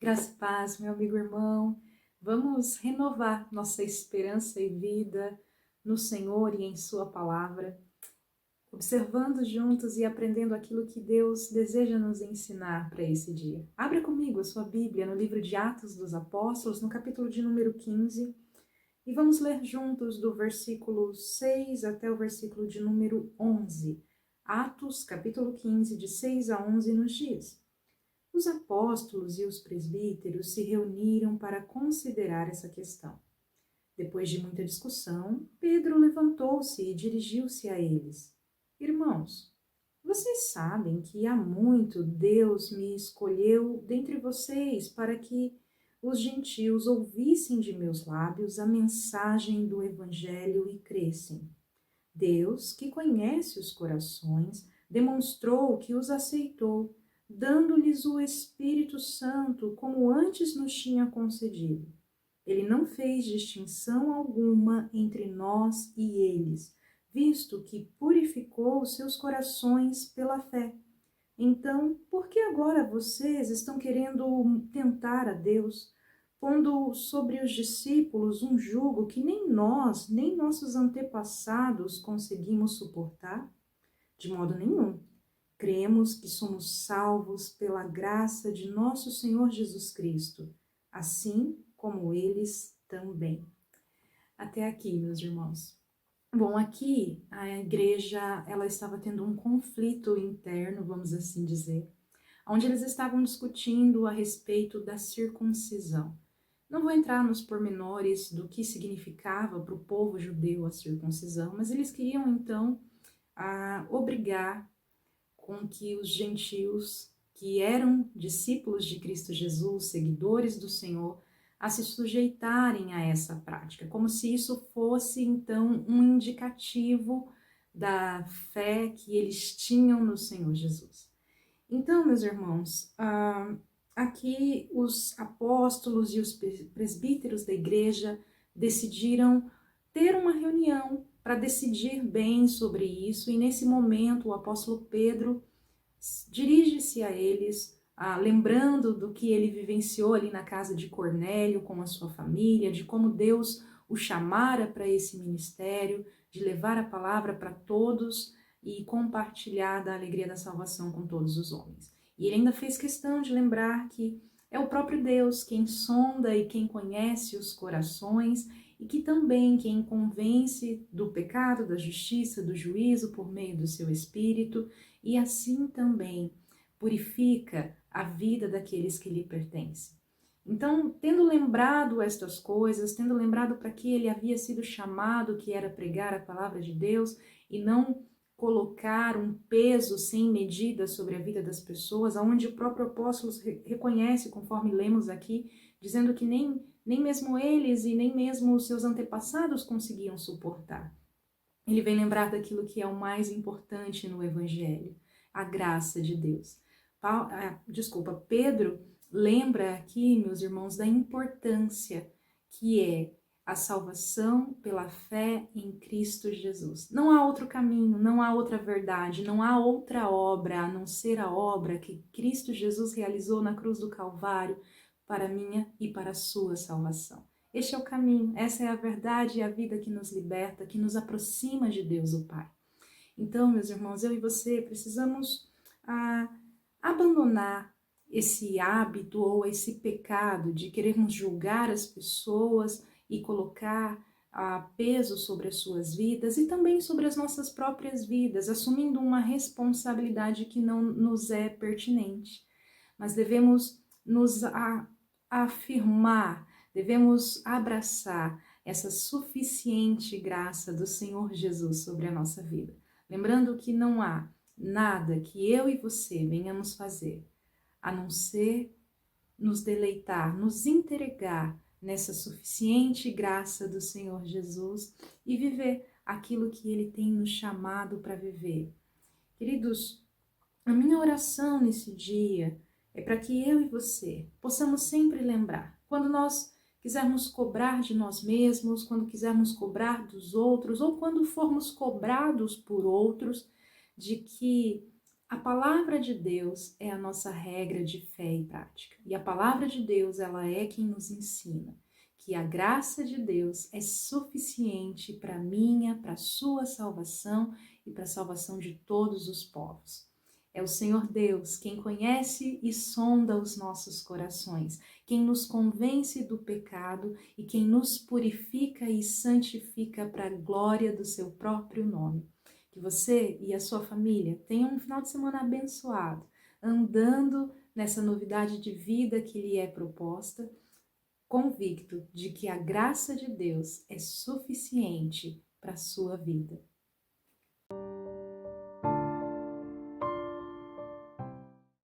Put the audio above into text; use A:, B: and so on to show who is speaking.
A: Graça e paz, meu amigo irmão. Vamos renovar nossa esperança e vida no Senhor e em Sua palavra, observando juntos e aprendendo aquilo que Deus deseja nos ensinar para esse dia. Abra comigo a sua Bíblia no livro de Atos dos Apóstolos, no capítulo de número 15, e vamos ler juntos do versículo 6 até o versículo de número 11. Atos, capítulo 15, de 6 a 11, nos diz: Os apóstolos e os presbíteros se reuniram para considerar essa questão. Depois de muita discussão, Pedro levantou-se e dirigiu-se a eles. Irmãos, vocês sabem que há muito Deus me escolheu dentre vocês para que os gentios ouvissem de meus lábios a mensagem do Evangelho e crescem. Deus, que conhece os corações, demonstrou que os aceitou, dando-lhes o Espírito Santo, como antes nos tinha concedido. Ele não fez distinção alguma entre nós e eles, visto que purificou os seus corações pela fé. Então, por que agora vocês estão querendo tentar a Deus, pondo sobre os discípulos um jugo que nem nós, nem nossos antepassados conseguimos suportar? De modo nenhum. Cremos que somos salvos pela graça de nosso Senhor Jesus Cristo, assim como eles também. Até aqui, meus irmãos. Bom, aqui a igreja ela estava tendo um conflito interno, vamos assim dizer, onde eles estavam discutindo a respeito da circuncisão. Não vou entrar nos pormenores do que significava para o povo judeu a circuncisão, mas eles queriam então obrigar com que os gentios, que eram discípulos de Cristo Jesus, seguidores do Senhor, a se sujeitarem a essa prática, como se isso fosse então um indicativo da fé que eles tinham no Senhor Jesus. Então, meus irmãos, aqui os apóstolos e os presbíteros da igreja decidiram ter uma reunião para decidir bem sobre isso, e nesse momento o apóstolo Pedro dirige-se a eles, lembrando do que ele vivenciou ali na casa de Cornélio com a sua família, de como Deus o chamara para esse ministério, de levar a palavra para todos e compartilhar da alegria da salvação com todos os homens. E ele ainda fez questão de lembrar que é o próprio Deus quem sonda e quem conhece os corações, e que também quem convence do pecado, da justiça, do juízo por meio do seu Espírito, e assim também purifica a vida daqueles que lhe pertencem. Então, tendo lembrado estas coisas, tendo lembrado para que ele havia sido chamado, que era pregar a palavra de Deus e não colocar um peso sem medida sobre a vida das pessoas, aonde o próprio apóstolo reconhece, conforme lemos aqui, dizendo que nem mesmo eles e nem mesmo os seus antepassados conseguiam suportar. Ele vem lembrar daquilo que é o mais importante no Evangelho, a graça de Deus. Pedro lembra aqui, meus irmãos, da importância que é a salvação pela fé em Cristo Jesus. Não há outro caminho, não há outra verdade, não há outra obra a não ser a obra que Cristo Jesus realizou na cruz do Calvário para a minha e para a sua salvação. Este é o caminho, essa é a verdade e a vida que nos liberta, que nos aproxima de Deus o Pai. Então, meus irmãos, eu e você precisamos abandonar esse hábito ou esse pecado de querermos julgar as pessoas e colocar peso sobre as suas vidas e também sobre as nossas próprias vidas, assumindo uma responsabilidade que não nos é pertinente. Mas devemos nos afirmar, devemos abraçar essa suficiente graça do Senhor Jesus sobre a nossa vida. Lembrando que não há nada que eu e você venhamos fazer a não ser nos deleitar, nos entregar nessa suficiente graça do Senhor Jesus e viver aquilo que Ele tem nos chamado para viver. Queridos, a minha oração nesse dia é para que eu e você possamos sempre lembrar, quando nós quisermos cobrar de nós mesmos, quando quisermos cobrar dos outros, ou quando formos cobrados por outros, de que A palavra de Deus é a nossa regra de fé e prática. E a palavra de Deus, ela é quem nos ensina que a graça de Deus é suficiente para minha, para sua salvação e para a salvação de todos os povos. É o Senhor Deus quem conhece e sonda os nossos corações, quem nos convence do pecado e quem nos purifica e santifica para a glória do seu próprio nome. Que você e a sua família tenham um final de semana abençoado, andando nessa novidade de vida que lhe é proposta, convicto de que a graça de Deus é suficiente para a sua vida.